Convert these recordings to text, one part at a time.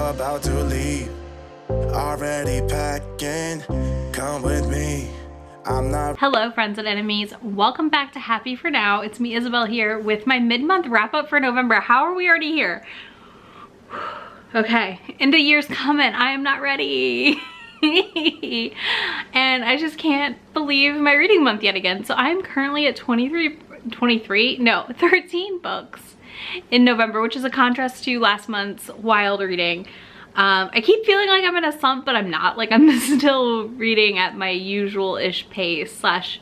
about to leave. Already packing, come with me. I'm not. Hello friends and enemies, welcome back to Happy For Now. It's me, Isabel, here with my mid-month wrap-up for November. How are we already here? Okay, end of year's coming. I am not ready. And I just can't believe my reading month yet again. So I'm currently at 13 books in November, which is a contrast to last month's wild reading. I keep feeling like I'm in a slump, but I'm not. Like, I'm still reading at my usual-ish pace, slash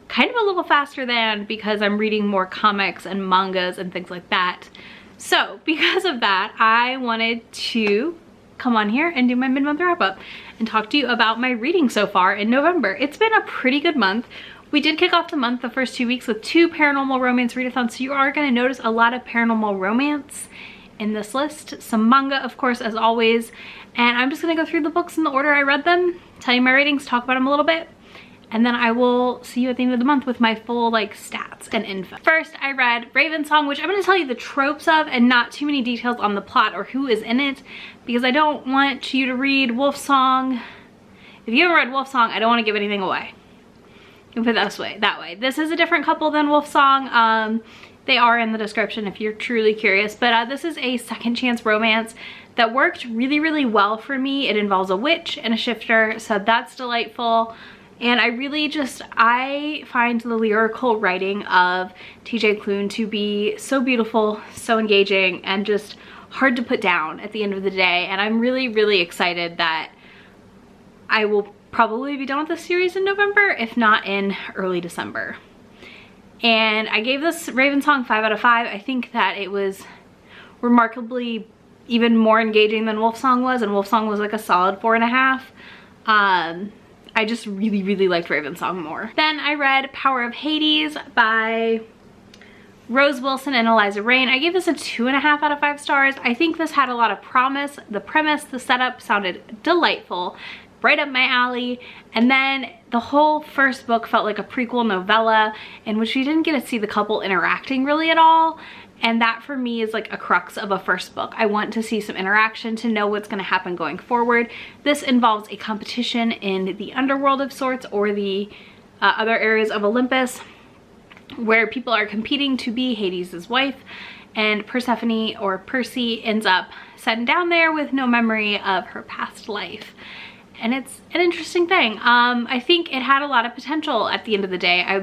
kind of a little faster than, because I'm reading more comics and mangas and things like that. So because of that, I wanted to come on here and do my mid-month wrap-up and talk to you about my reading so far in November. It's been a pretty good month. We did kick off the month, the first 2 weeks, with 2 paranormal romance readathons, so you are going to notice a lot of paranormal romance in this list. Some manga, of course, as always. And I'm just going to go through the books in the order I read them, tell you my ratings, talk about them a little bit, and then I will see you at the end of the month with my full stats and info. First, I read Raven Song, which I'm going to tell you the tropes of and not too many details on the plot or who is in it, because I don't want you to read Wolf Song. If you haven't read Wolf Song, I don't want to give anything away. You can put it that way. This is a different couple than Wolf Song. They are in the description if you're truly curious, but this is a second chance romance that worked really, really well for me. It involves a witch and a shifter, so that's delightful. And I find the lyrical writing of TJ Klune to be so beautiful, so engaging, and just hard to put down at the end of the day. And I'm really, really excited that I will probably be done with this series in November, if not in early December. And I gave this Raven Song 5 out of 5. I think that it was remarkably even more engaging than Wolf Song was, and Wolf Song was like a solid 4.5. I just really, really liked Raven Song more. Then I read Power of Hades by Rose Wilson and Eliza Rain. I gave this a 2.5 out of 5 stars. I think this had a lot of promise. The premise, the setup sounded delightful, right up my alley. And then the whole first book felt like a prequel novella in which we didn't get to see the couple interacting really at all. And that for me is like a crux of a first book. I want to see some interaction to know what's going to happen going forward. This involves a competition in the underworld of sorts, or the other areas of Olympus, where people are competing to be Hades' wife. And Persephone, or Percy, ends up sent down there with no memory of her past life. And it's an interesting thing. I think it had a lot of potential at the end of the day. I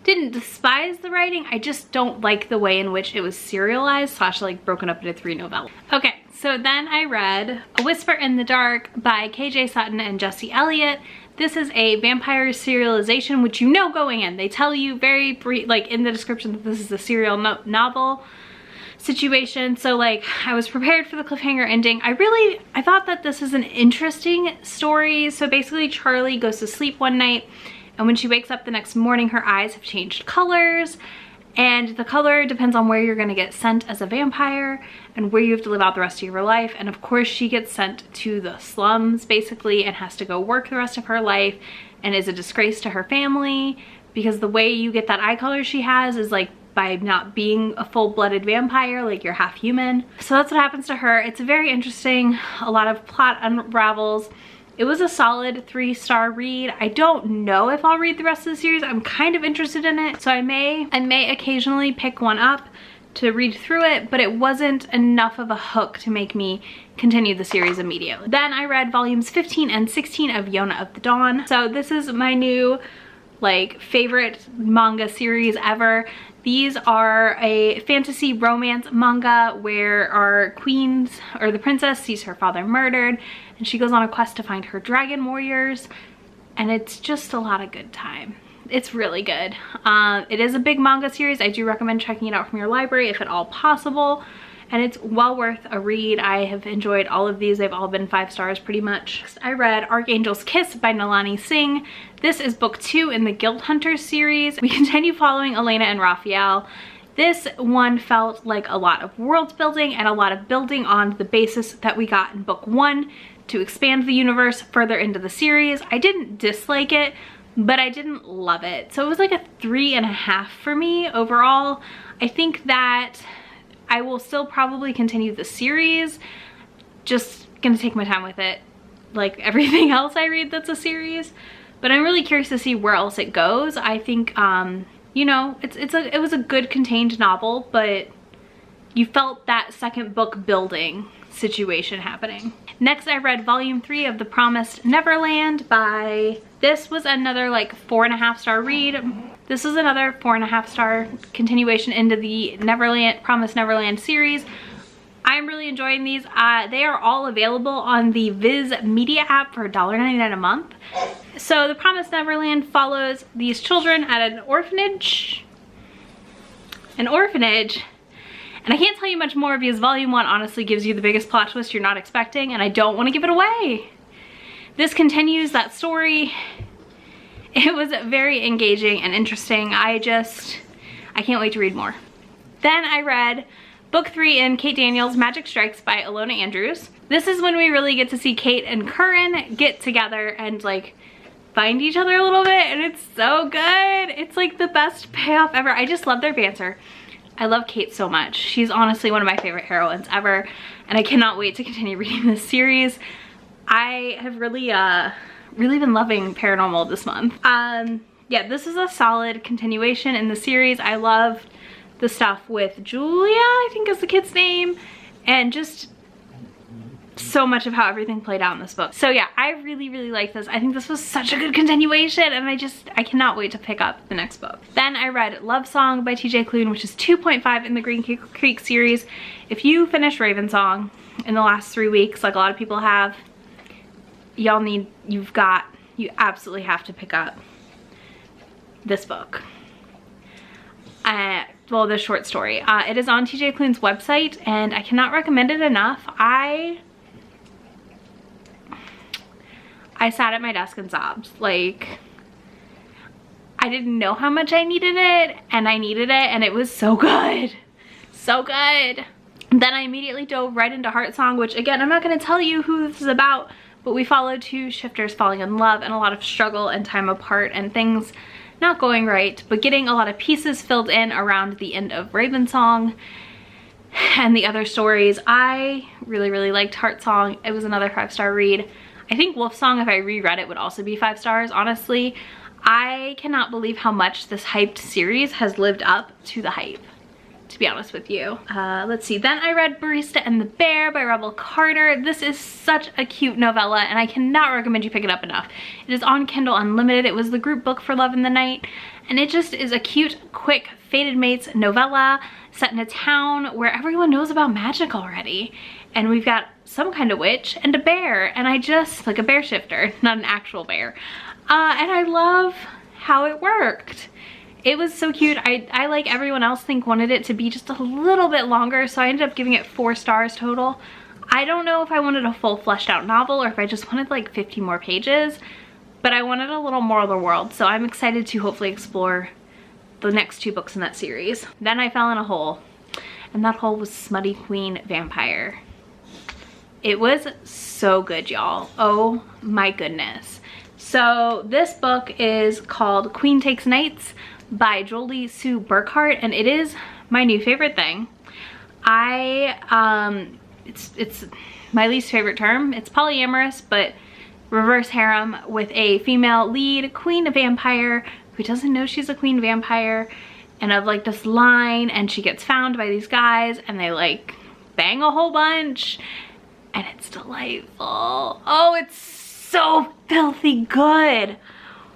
didn't despise the writing. I just don't like the way in which it was serialized slash broken up into 3 novellas. Okay, so then I read A Whisper in the Dark by KJ Sutton and Jesse Elliott. This is a vampire serialization, which you know going in. They tell you very brief, in the description, that this is a serial novel situation. So I was prepared for the cliffhanger ending. I thought that this is an interesting story. So basically Charlie goes to sleep one night, and when she wakes up the next morning, her eyes have changed colors, and the color depends on where you're going to get sent as a vampire and where you have to live out the rest of your life. And of course she gets sent to the slums basically and has to go work the rest of her life, and is a disgrace to her family, because the way you get that eye color she has is by not being a full-blooded vampire, you're half human. So that's what happens to her. It's very interesting. A lot of plot unravels. It was a solid 3-star read. I don't know if I'll read the rest of the series. I'm kind of interested in it, so I may occasionally pick one up to read through it, but it wasn't enough of a hook to make me continue the series immediately. Then I read volumes 15 and 16 of Yonah of the Dawn. So this is my new favorite manga series ever. These are a fantasy romance manga where our the princess sees her father murdered, and she goes on a quest to find her dragon warriors, and it's just a lot of good time. It's really good. It is a big manga series. I do recommend checking it out from your library if at all possible, and it's well worth a read. I have enjoyed all of these. They've all been 5 stars pretty much. Next, I read Archangels Kiss by Nalani Singh. This is book 2 in the Guild Hunters series. We continue following Elena and Raphael. This one felt like a lot of world building and a lot of building on the basis that we got in book 1 to expand the universe further into the series. I didn't dislike it, but I didn't love it. So it was a 3.5 for me overall. I think that I will still probably continue the series just gonna take my time with it, like everything else I read that's a series. But I'm really curious to see where else it goes. I think, you know, it was a good contained novel, but you felt that second book building situation happening. Next, I read volume 3 of The Promised Neverland by, this was another like 4.5 star read. This is another 4.5 star continuation into the Promised Neverland series. I'm really enjoying these. They are all available on the Viz Media app for $1.99 a month. So The Promised Neverland follows these children at an orphanage. And I can't tell you much more because volume 1 honestly gives you the biggest plot twist you're not expecting, and I don't want to give it away. This continues that story. It was very engaging and interesting. I can't wait to read more. Then I read book 3 in Kate Daniels' Magic Strikes by Ilona Andrews. This is when we really get to see Kate and Curran get together and like find each other a little bit, and it's so good. It's like the best payoff ever. I just love their banter. I love Kate so much. She's honestly one of my favorite heroines ever, and I cannot wait to continue reading this series. I have really been loving paranormal this month. Yeah, this is a solid continuation in the series. I love the stuff with Julia, I think is the kid's name, and just so much of how everything played out in this book. So yeah, I really like this. I think this was such a good continuation, and I cannot wait to pick up the next book. Then I read Love Song by TJ Klune, which is 2.5 in the Green Creek series. If you finished Raven Song in the last 3 weeks, like a lot of people have, you absolutely have to pick up this book. Well, this short story. It is on TJ Klune's website, and I cannot recommend it enough. I sat at my desk and sobbed. Like, I didn't know how much I needed it, and I needed it, and it was so good. So good. Then I immediately dove right into Heart Song, which again, I'm not going to tell you who this is about, but we follow 2 shifters falling in love and a lot of struggle and time apart and things not going right, but getting a lot of pieces filled in around the end of Raven Song and the other stories. I really liked Heart Song. It was another 5-star read. I think Wolf Song, if I reread it, would also be 5 stars, honestly. I cannot believe how much this hyped series has lived up to the hype, to be honest with you. Let's see. Then I read Barista and the Bear by Rebel Carter. This is such a cute novella, and I cannot recommend you pick it up enough. It is on Kindle Unlimited. It was the group book for Love in the Night, and it just is a cute, quick, fated mates novella set in a town where everyone knows about magic already. And we've got some kind of witch and a bear, and I just, like a bear shifter, not an actual bear. And I love how it worked. It was so cute. I like everyone else wanted it to be just a little bit longer, so I ended up giving it 4 stars total. I don't know if I wanted a full fleshed out novel or if I just wanted like 50 more pages, but I wanted a little more of the world, so I'm excited to hopefully explore the next 2 books in that series. Then I fell in a hole, and that hole was Smutty Queen Vampire. It was so good, y'all. Oh my goodness. So this book is called Queen Takes Nights by Jolie Sue Burkhart, and it is my new favorite thing. It's my least favorite term. It's polyamorous, but reverse harem with a female lead queen vampire who doesn't know she's a queen vampire, and of like this line, and she gets found by these guys, and they like bang a whole bunch, and it's delightful. Oh, it's so filthy good.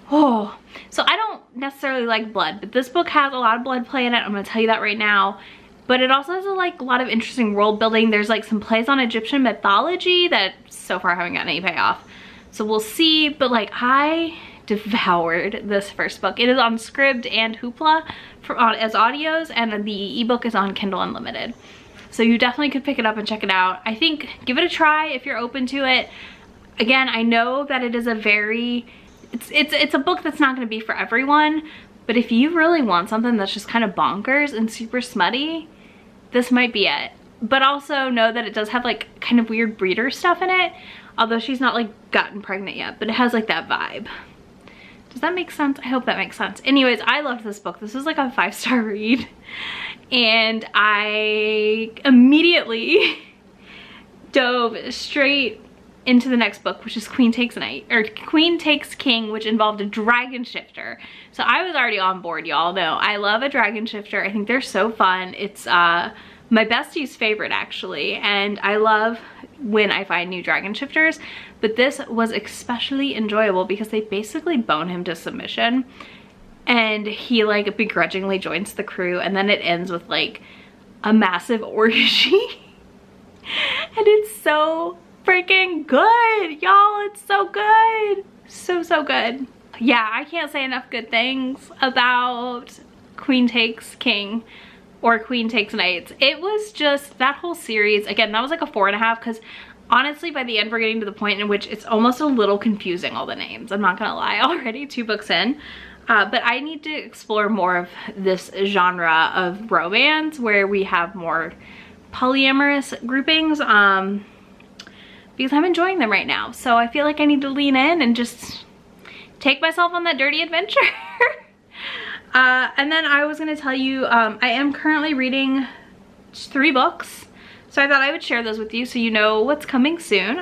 Oh, so I don't necessarily like blood, but this book has a lot of blood play in it. I'm gonna tell you that right now. But it also has a lot of interesting world building. There's like some plays on Egyptian mythology that so far haven't gotten any payoff. So we'll see, but like I devoured this first book. It is on Scribd and Hoopla as audios, and the ebook is on Kindle Unlimited. So you definitely could pick it up and check it out. I think give it a try if you're open to it. Again, I know that it is a very, it's a book that's not going to be for everyone, but if you really want something that's just kind of bonkers and super smutty, this might be it. But also know that it does have like kind of weird breeder stuff in it, although she's not like gotten pregnant yet, but it has like that vibe. Does that make sense? I hope that makes sense. Anyways, I loved this book. This was like a 5-star read, and I immediately dove straight into the next book, which is Queen Takes King, which involved a dragon shifter. So I was already on board, y'all know. I love a dragon shifter. I think they're so fun. It's my bestie's favorite, actually, and I love when I find new dragon shifters, but this was especially enjoyable because they basically bone him to submission, and he like begrudgingly joins the crew, and then it ends with like a massive orgy. And it's so freaking good, y'all. It's so good. So good. Yeah, I can't say enough good things about Queen Takes King or Queen Takes Knights. It was just, that whole series, again, that was like a 4.5, because honestly by the end we're getting to the point in which it's almost a little confusing, all the names. I'm not gonna lie, already 2 books in. But I need to explore more of this genre of romance where we have more polyamorous groupings, because I'm enjoying them right now. So I feel like I need to lean in and just take myself on that dirty adventure. And then I was gonna tell you, I am currently reading 3 books. So I thought I would share those with you so you know what's coming soon.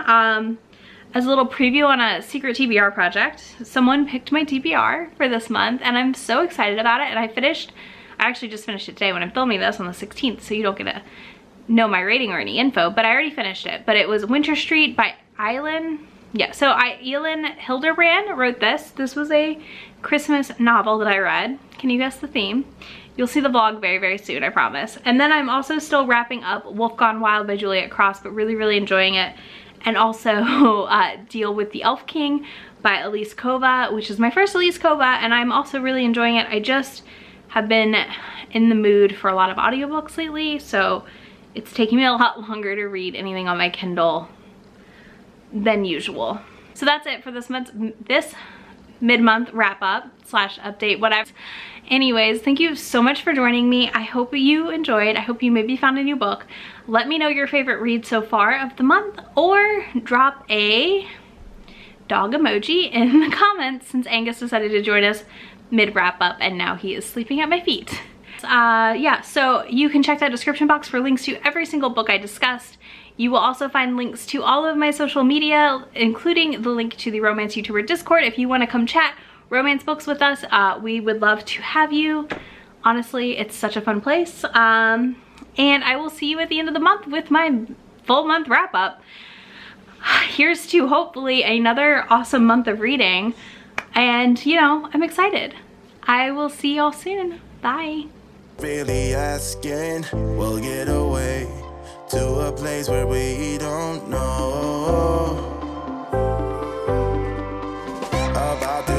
As a little preview on a secret TBR project, someone picked my TBR for this month and I'm so excited about it. And I actually just finished it today when I'm filming this on the 16th, so you don't get to know my rating or any info, but I already finished it. But it was Winter Street by Eileen. Yeah, so Eileen Hilderbrand wrote this. This was a Christmas novel that I read. Can you guess the theme? You'll see the vlog very, very soon, I promise. And then I'm also still wrapping up Wolf Gone Wild by Juliet Cross, but really, really enjoying it. And also Deal with the Elf King by Elise Kova, which is my first Elise Kova, and I'm also really enjoying it. I just have been in the mood for a lot of audiobooks lately, so it's taking me a lot longer to read anything on my Kindle than usual. So that's it for this mid-month wrap-up / update, whatever. Anyways, thank you so much for joining me. I hope you enjoyed. I hope you maybe found a new book. Let me know your favorite read so far of the month, or drop a dog emoji in the comments, since Angus decided to join us mid-wrap-up and now he is sleeping at my feet. Yeah, so you can check that description box for links to every single book I discussed. You will also find links to all of my social media, including the link to the Romance YouTuber Discord. If you want to come chat romance books with us, we would love to have you. Honestly, it's such a fun place. And I will see you at the end of the month with my full month wrap up. Here's to hopefully another awesome month of reading. And, you know, I'm excited. I will see y'all soon. Bye. Really asking, we'll get away to a place where we don't know.